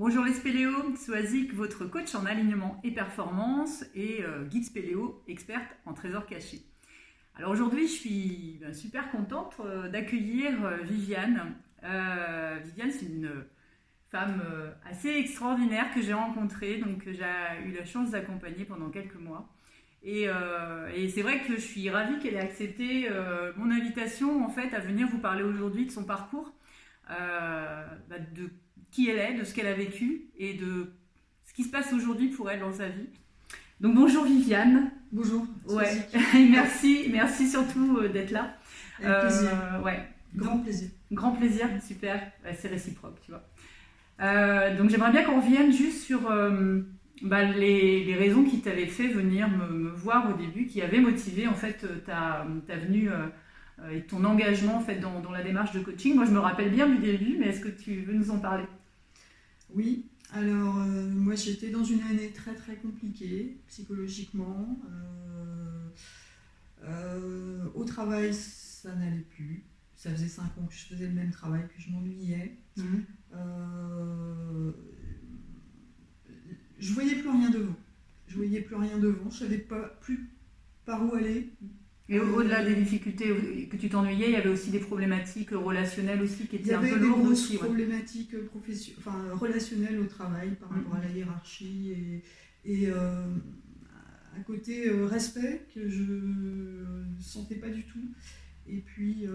Bonjour les spéléos, Swazik, votre coach en alignement et performance et guide spéléo, experte en trésors cachés. Alors aujourd'hui, je suis super contente d'accueillir Viviane. Viviane, c'est une femme assez extraordinaire que j'ai rencontrée, donc que j'ai eu la chance d'accompagner pendant quelques mois. Et c'est vrai que je suis ravie qu'elle ait accepté mon invitation en fait à venir vous parler aujourd'hui de son parcours, de qui elle est, de ce qu'elle a vécu et de ce qui se passe aujourd'hui pour elle dans sa vie. Donc bonjour Viviane. Bonjour. Ouais. merci surtout d'être là. Avec plaisir. Ouais. Grand plaisir. Grand plaisir, super. Ouais, c'est réciproque, tu vois. Donc j'aimerais bien qu'on revienne juste sur les raisons qui t'avaient fait venir me voir au début, qui avaient motivé en fait ta venue et ton engagement en fait dans la démarche de coaching. Moi je me rappelle bien du début, mais est-ce que tu veux nous en parler? Oui, alors moi j'étais dans une année très très compliquée psychologiquement. Au travail ça n'allait plus. Ça faisait 5 ans que je faisais le même travail, que je m'ennuyais. Je voyais plus rien devant. Je savais plus par où aller. Et au-delà des difficultés que tu t'ennuyais, il y avait aussi des problématiques relationnelles aussi qui étaient un peu lourdes aussi. Il y avait des grosses problématiques relationnelles au travail par rapport à la hiérarchie et un côté respect que je ne sentais pas du tout. Et puis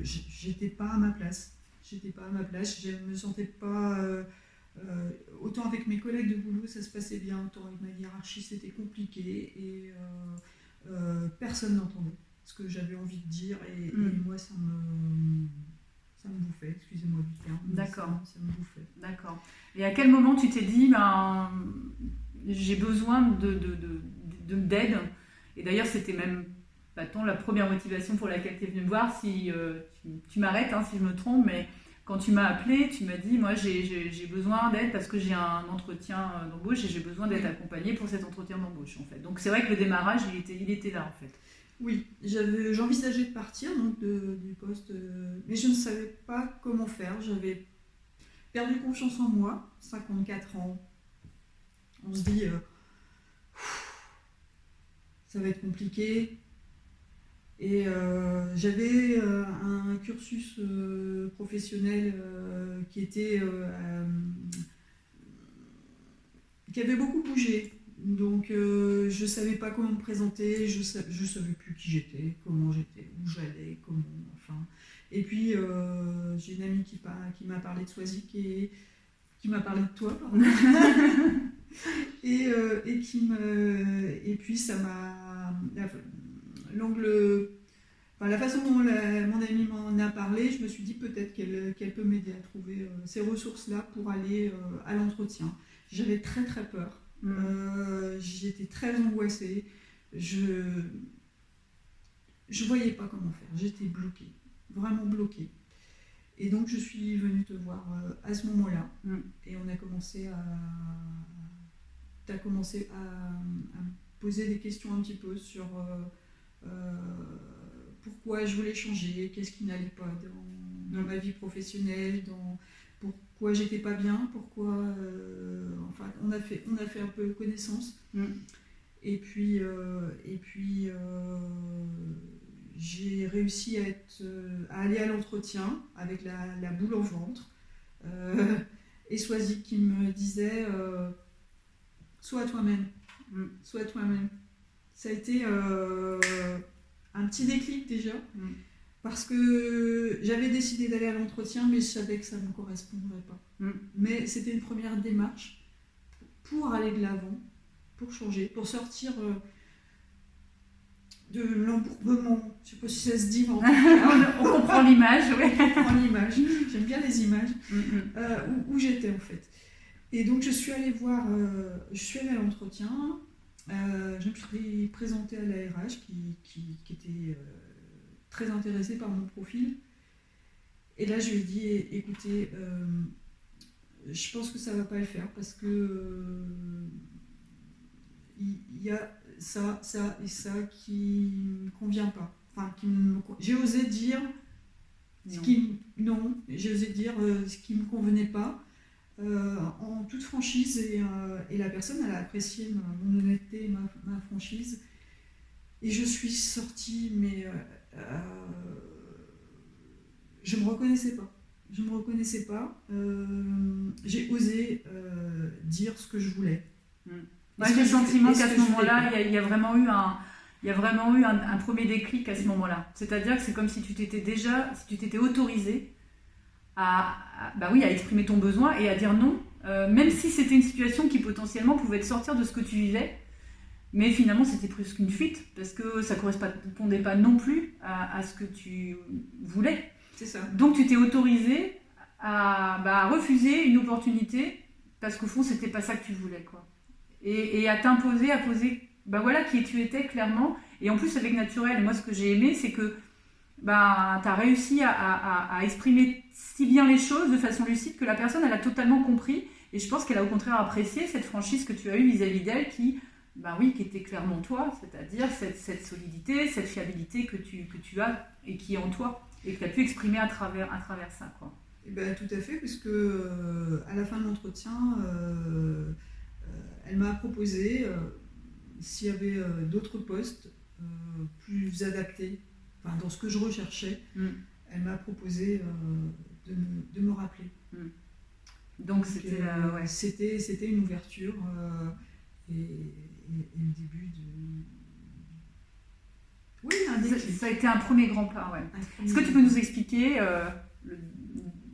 j'étais pas à ma place. Je me sentais pas... autant avec mes collègues de boulot, ça se passait bien, autant avec ma hiérarchie, c'était compliqué. Et personne n'entendait ce que j'avais envie de dire. Et moi, ça me bouffait, excusez-moi du terme. D'accord. Ça me bouffait. D'accord. Et à quel moment tu t'es dit, j'ai besoin d'aide? Et d'ailleurs, c'était même la première motivation pour laquelle tu es venue me voir. Si tu m'arrêtes si je me trompe, mais quand tu m'as appelé, tu m'as dit, moi j'ai besoin d'aide parce que j'ai un entretien d'embauche et j'ai besoin d'être accompagnée pour cet entretien d'embauche en fait. Donc c'est vrai que le démarrage, il était là en fait. Oui, j'envisageais de partir donc, du poste, mais je ne savais pas comment faire. J'avais perdu confiance en moi, 54 ans. On se dit, ça va être compliqué. Et j'avais un cursus professionnel qui avait beaucoup bougé. Donc je ne savais pas comment me présenter, je ne savais plus qui j'étais, comment j'étais, où j'allais, Et puis j'ai une amie qui m'a parlé de Swazik et qui m'a parlé de toi, pardon. Et puis ça m'a... la façon dont mon amie m'en a parlé, je me suis dit peut-être qu'elle peut m'aider à trouver ces ressources-là pour aller à l'entretien. J'avais très très peur. J'étais très angoissée. Je voyais pas comment faire. J'étais bloquée, vraiment bloquée. Et donc je suis venue te voir à ce moment-là. Et on a commencé t'as commencé à me poser des questions un petit peu sur pourquoi je voulais changer, qu'est-ce qui n'allait pas dans ma vie professionnelle, pourquoi j'étais pas bien, on a fait un peu connaissance. Et puis j'ai réussi à aller à l'entretien avec la boule au ventre. Et Swazik qui me disait sois toi-même. Sois toi-même. Ça a été un petit déclic déjà. Parce que j'avais décidé d'aller à l'entretien, mais je savais que ça ne me correspondrait pas. Mais c'était une première démarche pour aller de l'avant, pour changer, pour sortir de l'embourbement. Je ne sais pas si ça se dit, mais on comprend l'image. Oui. On comprend l'image. J'aime bien les images. Où j'étais en fait. Et donc je suis allée à l'entretien. Je me suis présentée à la RH qui était très intéressée par mon profil. Et là, je lui ai dit, écoutez, je pense que ça ne va pas le faire parce que il y a ça et ça qui ne me convient pas. J'ai osé dire ce qui ne me convenait pas. en toute franchise et la personne, elle a apprécié mon honnêteté et ma franchise. Et je suis sortie, mais je ne me reconnaissais pas. Je ne me reconnaissais pas. J'ai osé dire ce que je voulais. Moi, j'ai le sentiment qu'à ce moment-là, il y a vraiment eu un premier déclic à ce moment-là. C'est-à-dire que c'est comme si tu t'étais autorisé à exprimer ton besoin et à dire non, même si c'était une situation qui potentiellement pouvait te sortir de ce que tu vivais, mais finalement c'était plus qu'une fuite, parce que ça ne correspondait pas non plus à ce que tu voulais. C'est ça. Donc tu t'es autorisé à refuser une opportunité, parce qu'au fond c'était pas ça que tu voulais, quoi. Et à t'imposer, à poser qui tu étais clairement, et en plus avec naturel. Moi ce que j'ai aimé, c'est que tu as réussi à exprimer si bien les choses de façon lucide que la personne elle a totalement compris, et je pense qu'elle a au contraire apprécié cette franchise que tu as eue vis-à-vis d'elle qui était clairement toi, c'est-à-dire cette solidité, cette fiabilité que tu as et qui est en toi et que tu as pu exprimer à travers ça, quoi. Et tout à fait, parce à la fin de l'entretien, elle m'a proposé s'il y avait d'autres postes plus adaptés, dans ce que je recherchais, elle m'a proposé de me rappeler. Donc c'était une ouverture et le début de... Oui, un déclic. Ça a été un premier grand pas, ouais. Est-ce que tu peux nous expliquer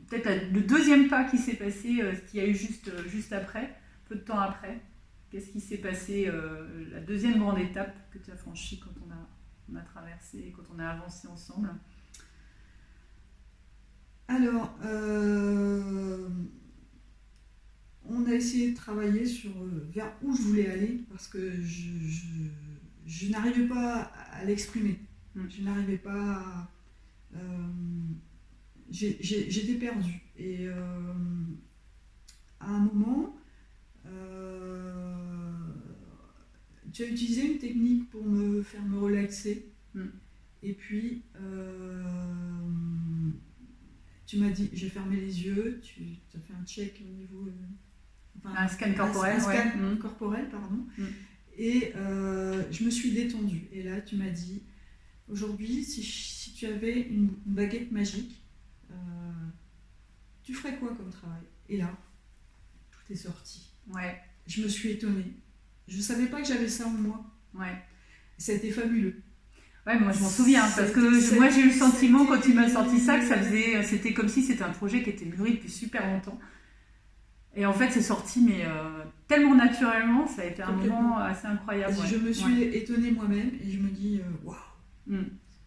peut-être le deuxième pas qui s'est passé, ce qu'il y a eu juste après, peu de temps après? Qu'est-ce qui s'est passé, la deuxième grande étape que tu as franchie quand on a traversé, quand on a avancé ensemble? Alors, on a essayé de travailler vers où je voulais aller, parce que je n'arrivais pas à l'exprimer. Je n'arrivais pas à... j'étais perdue. Et à un moment, tu as utilisé une technique pour me faire me relaxer. Et puis, tu m'as dit, j'ai fermé les yeux, tu as fait un check au niveau... un scan corporel. Un scan corporel, pardon. Et je me suis détendue. Et là, tu m'as dit, aujourd'hui, si tu avais une baguette magique, tu ferais quoi comme travail? Et là, tout est sorti. Ouais. Je me suis étonnée. Je ne savais pas que j'avais ça en moi. Ouais. Ça a été fabuleux. Ouais, moi je m'en souviens, parce que moi j'ai eu le sentiment quand tu m'as sorti ça que c'était comme si c'était un projet qui était mûri depuis super longtemps. Et en fait c'est sorti mais tellement naturellement, ça a été un moment assez incroyable. Je me suis étonnée moi-même et je me dis waouh,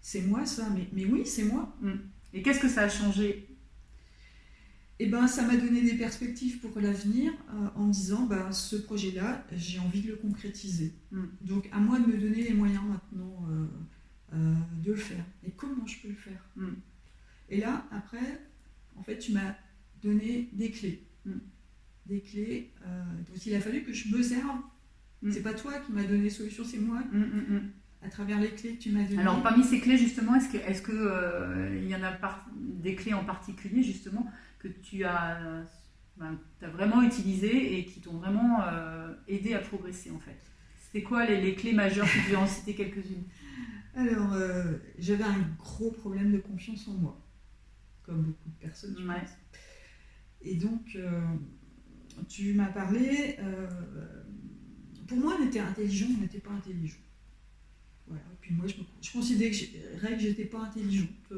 c'est moi ça, mais oui c'est moi. Et qu'est-ce que ça a changé? Ça m'a donné des perspectives pour l'avenir en me disant ce projet-là, j'ai envie de le concrétiser. Donc à moi de me donner les moyens maintenant de le faire. Et comment je peux le faire? Et là, après, en fait, tu m'as donné des clés. Des clés dont il a fallu que je me serve. C'est pas toi qui m'as donné les solutions, c'est moi. À travers les clés que tu m'as données. Alors parmi ces clés justement, est-ce que il y en a des clés en particulier justement que tu as vraiment utilisées et qui t'ont vraiment aidé à progresser en fait? C'était quoi les clés majeures? Tu peux en citer quelques-unes. Alors j'avais un gros problème de confiance en moi, comme beaucoup de personnes, je pense. Et donc tu m'as parlé, pour moi on était intelligent, on n'était pas intelligent. Voilà. Et puis moi je considérais que j'étais pas intelligente.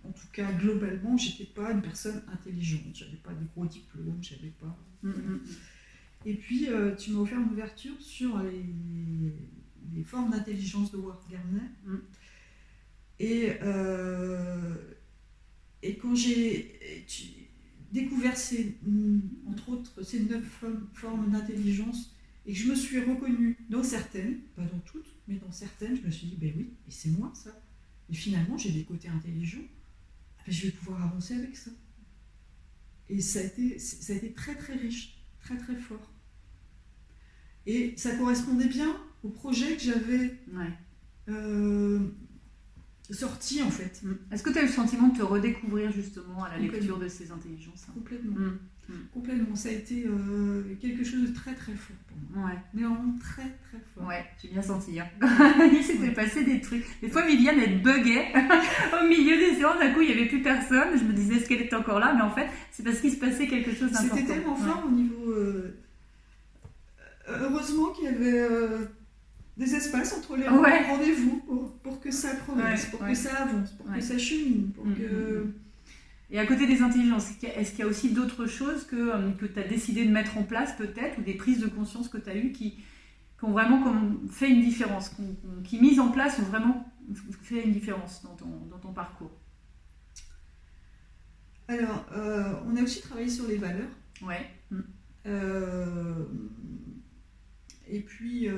En tout cas globalement j'étais pas une personne intelligente. J'avais pas de gros diplômes, j'avais pas. Et puis tu m'as offert une ouverture sur les formes d'intelligence de Howard Gardner. Et quand j'ai découvert entre autres ces 9 formes d'intelligence, et que je me suis reconnue dans certaines, pas dans toutes, mais dans certaines, je me suis dit, oui, et c'est moi ça. Et finalement, j'ai des côtés intelligents, je vais pouvoir avancer avec ça. Et ça a été très très riche, très très fort. Et ça correspondait bien au projet que j'avais sorti en fait. Est-ce que tu as eu le sentiment de te redécouvrir justement à la lecture de ces intelligences? Complètement. Complètement. Ça a été quelque chose de très très fort pour moi. Ouais. Mais vraiment très très fort. Ouais, j'ai bien senti. Hein. Il s'était passé des trucs. Des fois, Viviane, elle buguait au milieu des séances. D'un coup, il n'y avait plus personne. Je me disais, est-ce qu'elle était encore là? Mais en fait, c'est parce qu'il se passait quelque chose d'important. C'était tellement fort au niveau... heureusement qu'il y avait des espaces entre les rendez-vous pour que ça progresse, pour que ça avance, pour que ça chemine. Pour que... Et à côté des intelligences, est-ce qu'il y a aussi d'autres choses que tu as décidé de mettre en place peut-être, ou des prises de conscience que tu as eues qui ont vraiment fait une différence, qui mises en place ont vraiment fait une différence dans ton parcours? Alors, on a aussi travaillé sur les valeurs. Ouais. Et puis,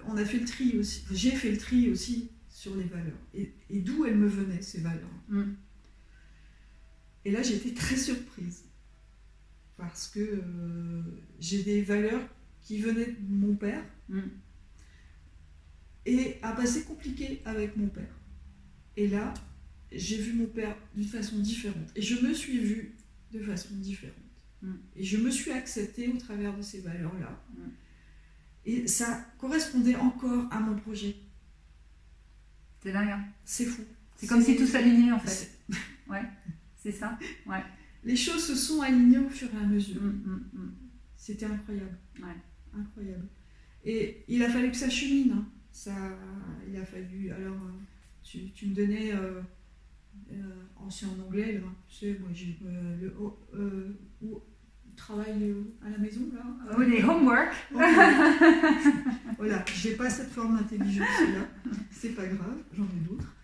on a fait le tri aussi. J'ai fait le tri aussi sur les valeurs et d'où elles me venaient, ces valeurs. Et là, j'ai été très surprise parce que j'ai des valeurs qui venaient de mon père et un passé compliqué avec mon père. Et là, j'ai vu mon père d'une façon différente et je me suis vue de façon différente. Et je me suis acceptée au travers de ces valeurs-là. Et ça correspondait encore à mon projet. C'est dingue. Hein. C'est fou. C'est comme si tout s'alignait en fait. Ouais, c'est ça. Ouais. Les choses se sont alignées au fur et à mesure. C'était incroyable. Ouais. Incroyable. Et il a fallu que ça chemine. Hein. Il a fallu... Alors, tu me donnais... c'est en anglais, là. Tu sais, moi j'ai le travail à la maison, là. Oui, les homework. Voilà, j'ai pas cette forme d'intelligence-là. C'est pas grave, j'en ai d'autres.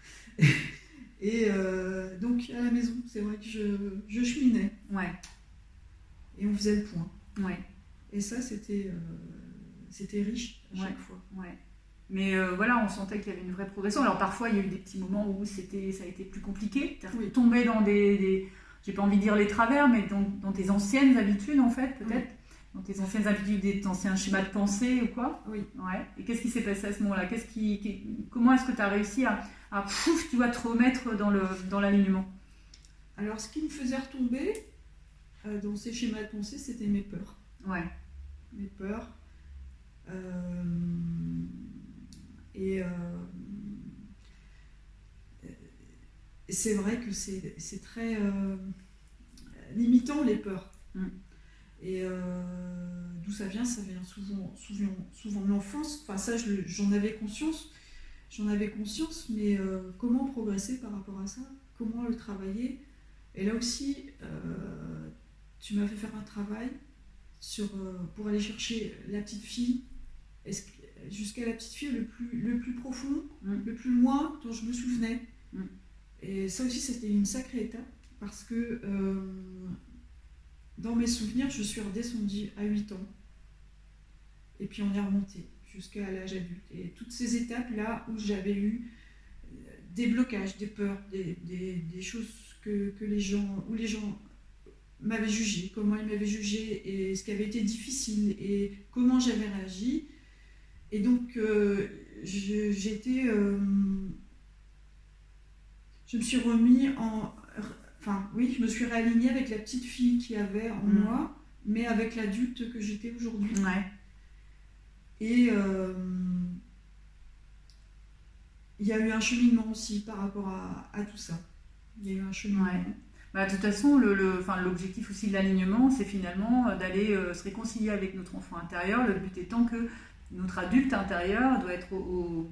Et donc, à la maison, c'est vrai que je cheminais. Ouais. Et on faisait le point. Ouais. Et ça, c'était riche à chaque fois. Ouais. Mais voilà, on sentait qu'il y avait une vraie progression. Alors parfois, il y a eu des petits moments où ça a été plus compliqué. Tu tombé dans des j'ai pas envie de dire les travers, mais dans tes anciennes habitudes, en fait, peut-être. Dans tes anciennes habitudes, des anciens schémas de pensée ou quoi. Oui. Ouais. Et qu'est-ce qui s'est passé à ce moment-là? Comment est-ce que tu as réussi à tu vas te remettre dans l'alignement? Alors, ce qui me faisait retomber dans ces schémas de pensée, c'était mes peurs. Ouais. Mes peurs. Et c'est vrai que c'est très limitant, les peurs. Et d'où ça vient souvent de l'enfance. Enfin, ça, j'en avais conscience, mais comment progresser par rapport à ça? Comment le travailler? Et là aussi, tu m'as fait faire un travail pour aller chercher la petite fille, jusqu'à la petite fille le plus profond, le plus loin dont je me souvenais. Et ça aussi, c'était une sacrée étape, parce que dans mes souvenirs, je suis redescendue à 8 ans. Et puis on est remonté jusqu'à l'âge adulte. Et toutes ces étapes-là où j'avais eu des blocages, des peurs, des choses où les gens m'avaient jugé, comment ils m'avaient jugé, et ce qui avait été difficile, et comment j'avais réagi. Et donc, je me suis remis je me suis réalignée avec la petite fille qu'il y avait en moi, mais avec l'adulte que j'étais aujourd'hui. Ouais. Et il y a eu un cheminement aussi par rapport à tout ça. Il y a eu un cheminement. Ouais. Bah, de toute façon, l'objectif aussi de l'alignement, c'est finalement d'aller se réconcilier avec notre enfant intérieur, le but étant que notre adulte intérieur doit être au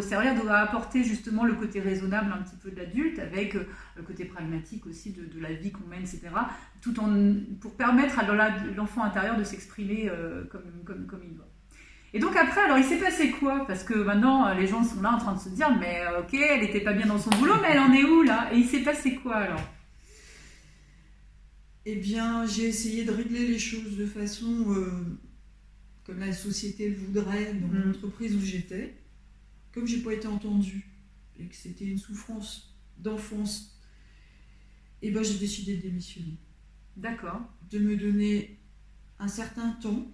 service, doit apporter justement le côté raisonnable un petit peu de l'adulte, avec le côté pragmatique aussi de la vie qu'on mène, etc. Pour permettre à l'enfant intérieur de s'exprimer comme il doit. Et donc après, alors il s'est passé quoi? Parce que maintenant, les gens sont là en train de se dire, mais ok, elle n'était pas bien dans son boulot, mais elle en est où là? Et il s'est passé quoi alors? Eh bien, j'ai essayé de régler les choses de façon comme la société le voudrait dans l'entreprise où j'étais. Comme j'ai pas été entendue et que c'était une souffrance d'enfance, et ben j'ai décidé de démissionner. D'accord. De me donner un certain temps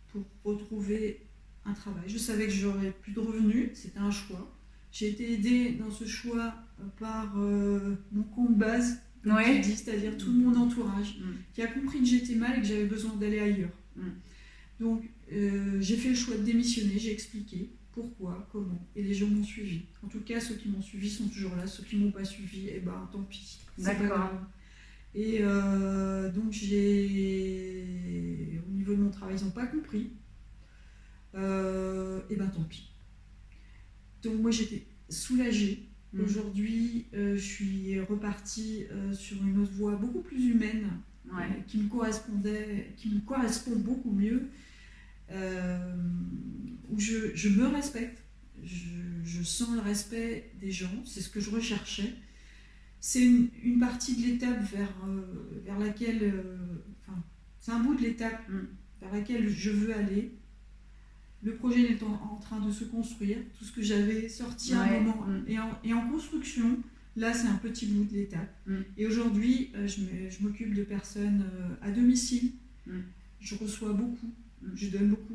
pour retrouver un travail. Je savais que j'aurais plus de revenus, c'était un choix. J'ai été aidée dans ce choix par mon compte base, comme Ouais. tu dis, c'est-à-dire tout mon entourage, qui a compris que j'étais mal et que j'avais besoin d'aller ailleurs. Donc, j'ai fait le choix de démissionner, j'ai expliqué pourquoi, comment, et les gens m'ont suivi. En tout cas, ceux qui m'ont suivi sont toujours là, ceux qui ne m'ont pas suivi, eh ben, tant pis, c'est pas D'accord. grave. Et donc, au niveau de mon travail, ils n'ont pas compris. Et ben, tant pis. Donc, moi, j'étais soulagée. Aujourd'hui, je suis repartie sur une autre voie beaucoup plus humaine, qui me correspond beaucoup mieux, où je me respecte, je sens le respect des gens, c'est ce que je recherchais. C'est une partie de l'étape vers laquelle, c'est un bout de l'étape vers laquelle je veux aller. Le projet est en train de se construire, tout ce que j'avais sorti à un moment est en construction. Là, c'est un petit bout de l'étape. Et aujourd'hui, je m'occupe de personnes à domicile. Je reçois beaucoup, je donne beaucoup.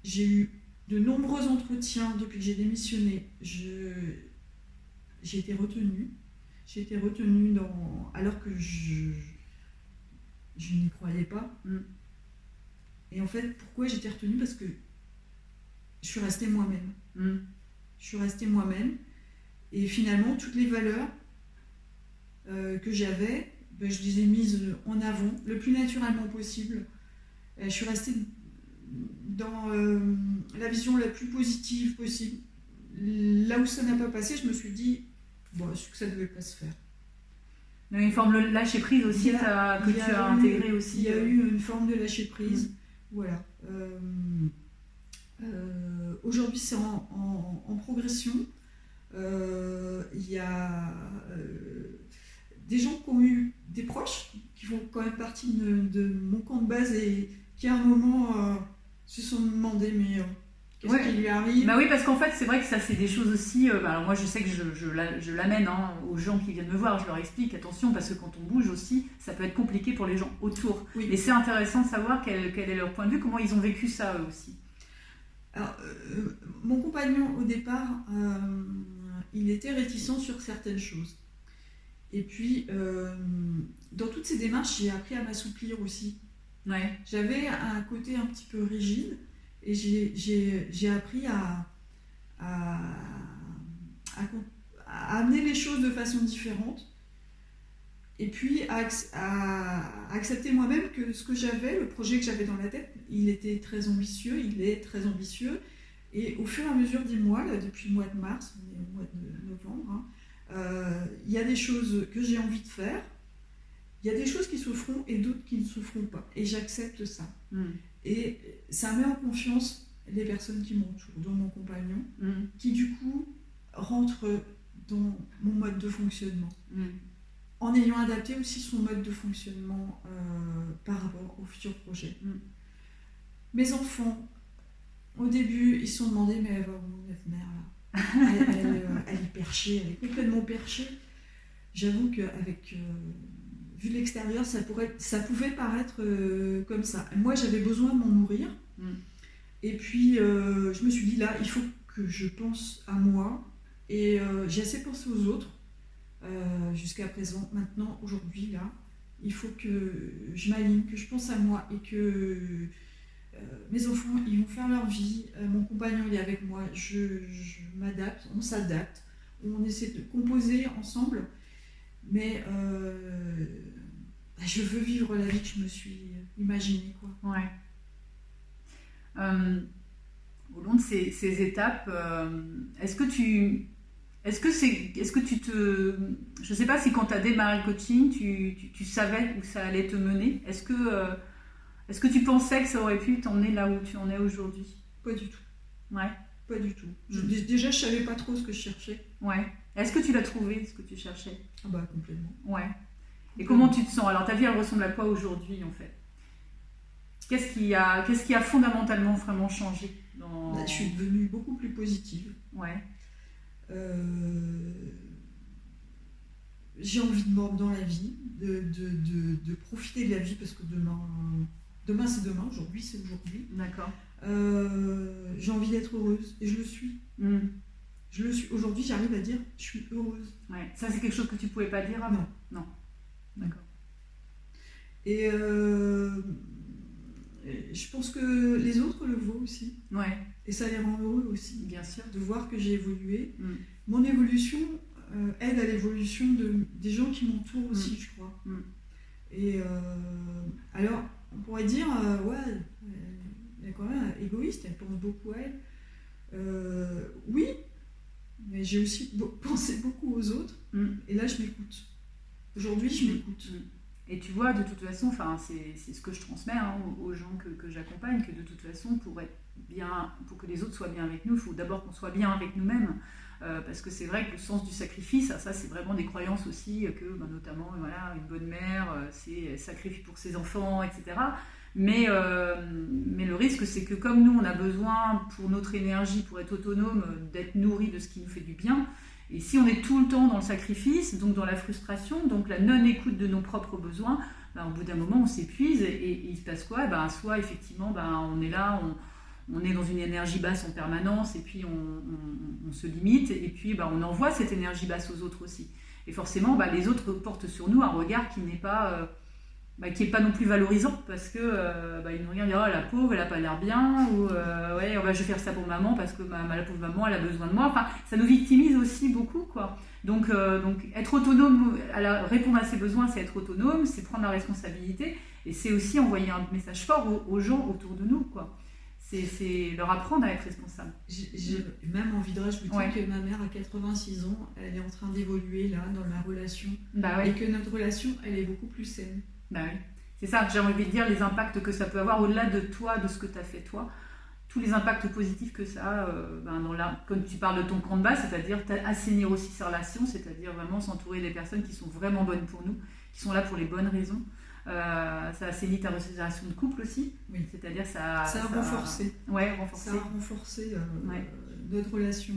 J'ai eu de nombreux entretiens depuis que j'ai démissionné. J'ai été retenue. J'ai été retenue alors que je n'y croyais pas. Et en fait, pourquoi j'étais retenue? Parce que je suis restée moi-même. Je suis restée moi-même. Et finalement, toutes les valeurs que j'avais, je les ai mises en avant le plus naturellement possible. Je suis restée dans la vision la plus positive possible. Là où ça n'a pas passé, je me suis dit que ça ne devait pas se faire. Donc une forme de lâcher prise aussi que tu as intégré aussi. Il y a eu une forme de lâcher prise. Voilà. Aujourd'hui, c'est en progression. Il y a des gens qui ont eu des proches qui font quand même partie de mon compte base et qui à un moment se sont demandé mais qu'est-ce qui lui arrive. Bah oui, parce qu'en fait c'est vrai que ça c'est des choses aussi, alors moi je sais que je l'amène aux gens qui viennent me voir, je leur explique attention parce que quand on bouge aussi ça peut être compliqué pour les gens autour. Et c'est intéressant de savoir quel est leur point de vue, comment ils ont vécu ça eux aussi. Alors, mon compagnon au départ, il était réticent sur certaines choses. Et puis, dans toutes ces démarches, j'ai appris à m'assouplir aussi. J'avais un côté un petit peu rigide et j'ai appris à amener les choses de façon différente. Et puis à accepter moi-même que ce que j'avais, le projet que j'avais dans la tête, il était très ambitieux, il est très ambitieux. Et au fur et à mesure des mois, là, depuis le mois de mars, on est au mois de novembre, il y a des choses que j'ai envie de faire, il y a des choses qui se feront et d'autres qui ne se feront pas. Et j'accepte ça. Et ça met en confiance les personnes qui m'entourent, dont mon compagnon, qui du coup rentrent dans mon mode de fonctionnement. En ayant adapté aussi son mode de fonctionnement par rapport au futur projet. Mes enfants, au début, ils se sont demandé mais elle va où notre mère là elle est perchée, elle est complètement perchée. J'avoue qu'avec vu de l'extérieur, ça pouvait paraître comme ça. Moi, j'avais besoin de m'en nourrir. Et puis, je me suis dit là, il faut que je pense à moi. Et j'ai assez pensé aux autres. Jusqu'à présent, maintenant, aujourd'hui, là, il faut que je m'aligne, que je pense à moi et que mes enfants, ils vont faire leur vie, mon compagnon, il est avec moi, je m'adapte, on s'adapte, on essaie de composer ensemble, mais je veux vivre la vie que je me suis imaginée, quoi. Au long de ces étapes, est-ce que tu te... Je ne sais pas si quand tu as démarré le coaching, tu savais où ça allait te mener. Est-ce que tu pensais que ça aurait pu t'emmener là où tu en es aujourd'hui? Pas du tout. Pas du tout. Déjà, je ne savais pas trop ce que je cherchais. Est-ce que tu l'as trouvé, ce que tu cherchais? Ah bah, complètement. Et comment tu te sens? Alors, ta vie, elle ressemble à quoi aujourd'hui, en fait? Qu'est-ce qui a fondamentalement vraiment changé Je suis devenue beaucoup plus positive. J'ai envie de mordre dans la vie, de profiter de la vie parce que demain c'est demain, aujourd'hui c'est aujourd'hui. D'accord. J'ai envie d'être heureuse et je le suis. Je le suis. Aujourd'hui, j'arrive à dire je suis heureuse. Ouais. Ça, c'est quelque chose que tu pouvais pas dire avant. Non. D'accord. Et je pense que les autres le voient aussi. Ouais. Et ça les rend heureux aussi. Bien sûr. De voir que j'ai évolué. Mon évolution aide à l'évolution des gens qui m'entourent aussi, je crois. Et alors, on pourrait dire, elle est quand même égoïste, elle pense beaucoup à elle. Oui, mais j'ai aussi pensé beaucoup aux autres. Et là, je m'écoute. Aujourd'hui, je m'écoute. Et tu vois, de toute façon, c'est ce que je transmets aux gens que j'accompagne, que de toute façon, pour que les autres soient bien avec nous, il faut d'abord qu'on soit bien avec nous-mêmes. Parce que c'est vrai que le sens du sacrifice, ça c'est vraiment des croyances aussi, que notamment une bonne mère, elle sacrifie pour ses enfants, etc. Mais le risque, c'est que comme nous, on a besoin pour notre énergie, pour être autonome, d'être nourri de ce qui nous fait du bien. Et si on est tout le temps dans le sacrifice, donc dans la frustration, donc la non-écoute de nos propres besoins, au bout d'un moment, on s'épuise et il se passe quoi ? Soit effectivement, on est là, on est dans une énergie basse en permanence et puis on se limite et puis on envoie cette énergie basse aux autres aussi. Et forcément, les autres portent sur nous un regard qui n'est pas... qui n'est pas non plus valorisant parce que ils nous regardent et disent « Oh, la pauvre, elle n'a pas l'air bien » ou « je vais faire ça pour maman parce que la pauvre maman, elle a besoin de moi ». Enfin, ça nous victimise aussi beaucoup, quoi. Donc être autonome, répondre à ses besoins, c'est être autonome, c'est prendre la responsabilité et c'est aussi envoyer un message fort aux gens autour de nous, quoi. C'est leur apprendre à être responsable. J'ai même envie de rajouter que ma mère a 86 ans, elle est en train d'évoluer là dans ma relation et que notre relation, elle est beaucoup plus saine. Oui. C'est ça, j'ai envie de dire, les impacts que ça peut avoir au-delà de toi, de ce que tu as fait toi, tous les impacts positifs que ça a, comme tu parles de ton camp de base, c'est-à-dire assainir aussi ses relations, c'est-à-dire vraiment s'entourer des personnes qui sont vraiment bonnes pour nous, qui sont là pour les bonnes raisons. Ça assainit ta relation de couple aussi, c'est-à-dire ça a renforcé. Renforcé. Ça a renforcé notre relation.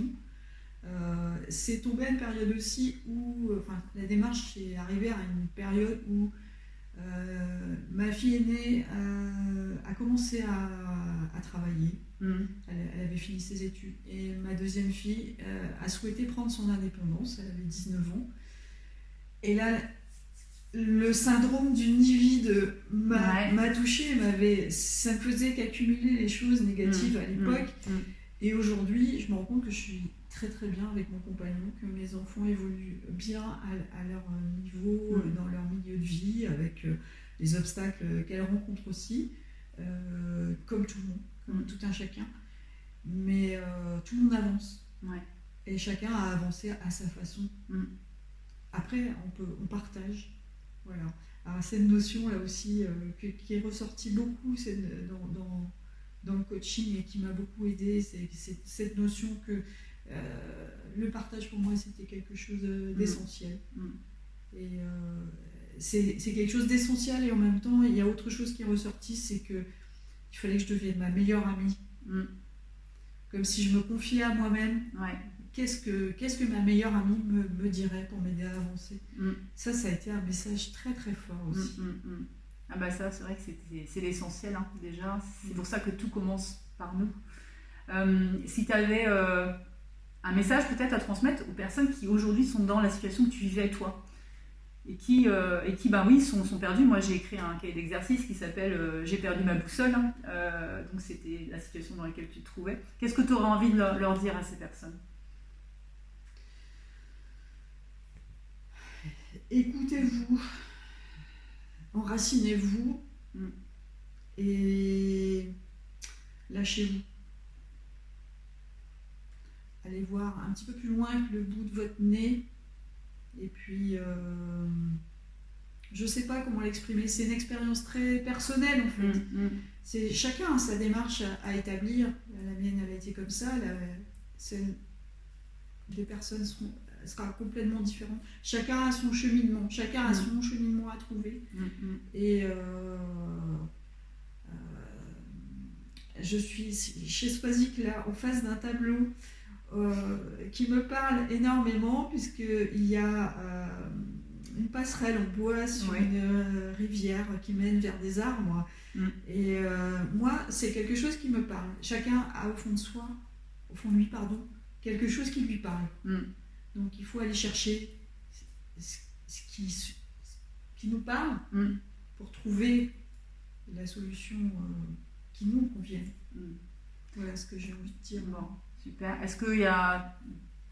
C'est tombé à une période aussi où la démarche est arrivée à une période où ma fille aînée a commencé à travailler. Elle avait fini ses études et ma deuxième fille a souhaité prendre son indépendance. Elle avait 19 ans et là le syndrome du nid vide m'a touchée, ça me faisait qu'accumuler les choses négatives à l'époque. Et aujourd'hui, je me rends compte que je suis très très bien avec mon compagnon, que mes enfants évoluent bien à leur niveau, dans leur milieu de vie, avec les obstacles qu'elles rencontrent aussi, comme tout le monde, comme tout un chacun. Mais tout le monde avance. Et chacun a avancé à sa façon. Après, on partage. Voilà. Alors, cette notion là aussi qui est ressortie beaucoup dans le coaching et qui m'a beaucoup aidée, c'est cette notion que le partage pour moi c'était quelque chose d'essentiel. Et c'est quelque chose d'essentiel et en même temps il y a autre chose qui est ressortie, c'est qu'il fallait que je devienne ma meilleure amie. Comme si je me confiais à moi-même. Qu'est-ce que ma meilleure amie me dirait pour m'aider à avancer. Ça a été un message très très fort aussi. Ça, c'est vrai que c'est l'essentiel, déjà. C'est pour ça que tout commence par nous. Si tu avais un message peut-être à transmettre aux personnes qui aujourd'hui sont dans la situation que tu vivais toi et qui sont perdues. Moi, j'ai écrit un cahier d'exercice qui s'appelle « J'ai perdu ma boussole ». Donc, c'était la situation dans laquelle tu te trouvais. Qu'est-ce que tu aurais envie de leur dire à ces personnes ? Écoutez-vous, enracinez-vous et lâchez-vous. Allez voir un petit peu plus loin que le bout de votre nez. Et puis, je ne sais pas comment l'exprimer, c'est une expérience très personnelle en fait. Chacun a sa démarche à établir. La mienne, elle a été comme ça. Celle des personnes sera complètement différente. Chacun a son cheminement, chacun a son cheminement à trouver. Et je suis chez Swazik là en face d'un tableau qui me parle énormément puisqu'il y a une passerelle en bois sur une rivière qui mène vers des arbres. Et moi, c'est quelque chose qui me parle. Chacun a au fond de lui, quelque chose qui lui parle. Mm. Donc il faut aller chercher ce qui nous parle pour trouver la solution qui nous convienne. Voilà ce que j'ai envie de dire. Bon, super. Est-ce que tu as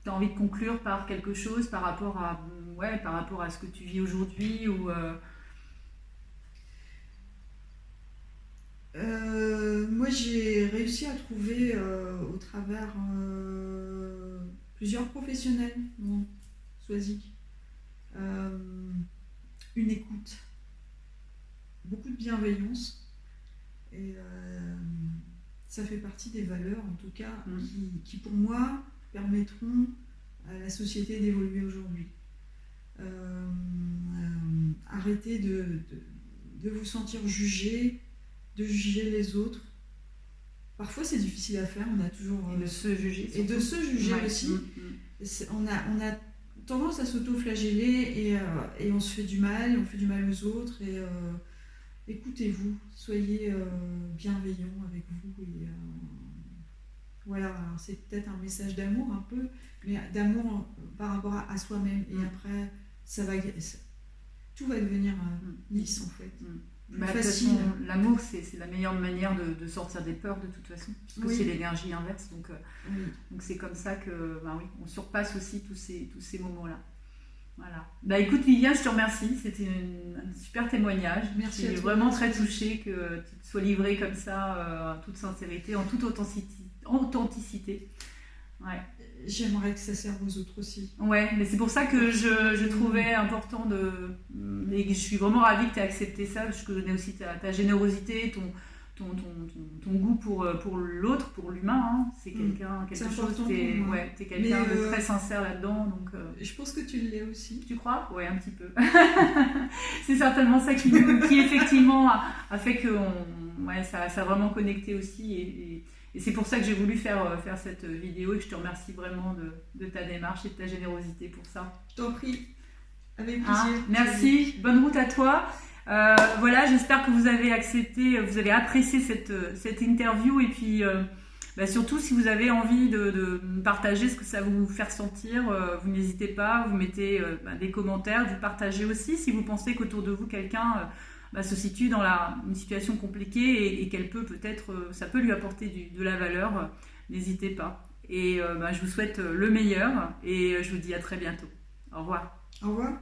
envie de conclure par quelque chose par rapport à ce que tu vis aujourd'hui ou Moi, j'ai réussi à trouver au travers plusieurs professionnels dans Swazik une écoute, beaucoup de bienveillance, et ça fait partie des valeurs, en tout cas, qui pour moi permettront à la société d'évoluer aujourd'hui. Arrêtez de vous sentir jugé, de juger les autres. Parfois c'est difficile à faire, on a toujours... Et de se juger. Et de se juger aussi. On a tendance à s'auto-flageller et on se fait du mal, on fait du mal aux autres. Et écoutez-vous, soyez bienveillants avec vous. Et, voilà, alors c'est peut-être un message d'amour un peu, mais d'amour par rapport à soi-même. Et après, tout va devenir lisse en fait. Facile. L'amour, c'est la meilleure manière de sortir des peurs de toute façon, parce que c'est l'énergie inverse, donc c'est comme ça que on surpasse aussi tous ces moments-là. Voilà. Écoute Viviane, je te remercie, c'était un super témoignage. Merci. Je suis vraiment très touchée que tu te sois livrée comme ça, en toute sincérité, en toute authenticité. Ouais. J'aimerais que ça serve aux autres aussi. Ouais, mais c'est pour ça que je trouvais important et je suis vraiment ravie que tu aies accepté ça, parce que je connais aussi ta générosité, ton goût pour l'autre, pour l'humain. C'est quelque chose, t'es quelqu'un de très sincère là-dedans. Donc, je pense que tu l'es aussi. Tu crois ? Ouais, un petit peu. C'est certainement ça qui effectivement a fait que ça a vraiment connecté aussi. Et c'est pour ça que j'ai voulu faire cette vidéo, et que je te remercie vraiment de ta démarche et de ta générosité pour ça. Je t'en prie, avec plaisir. Merci, bonne route à toi. Voilà, j'espère que vous avez apprécié cette interview, et puis surtout si vous avez envie de partager ce que ça vous fait ressentir, vous n'hésitez pas, vous mettez des commentaires, vous partagez aussi si vous pensez qu'autour de vous quelqu'un se situe dans une situation compliquée et qu'elle ça peut lui apporter de la valeur, n'hésitez pas. Et je vous souhaite le meilleur, et je vous dis à très bientôt. Au revoir. Au revoir.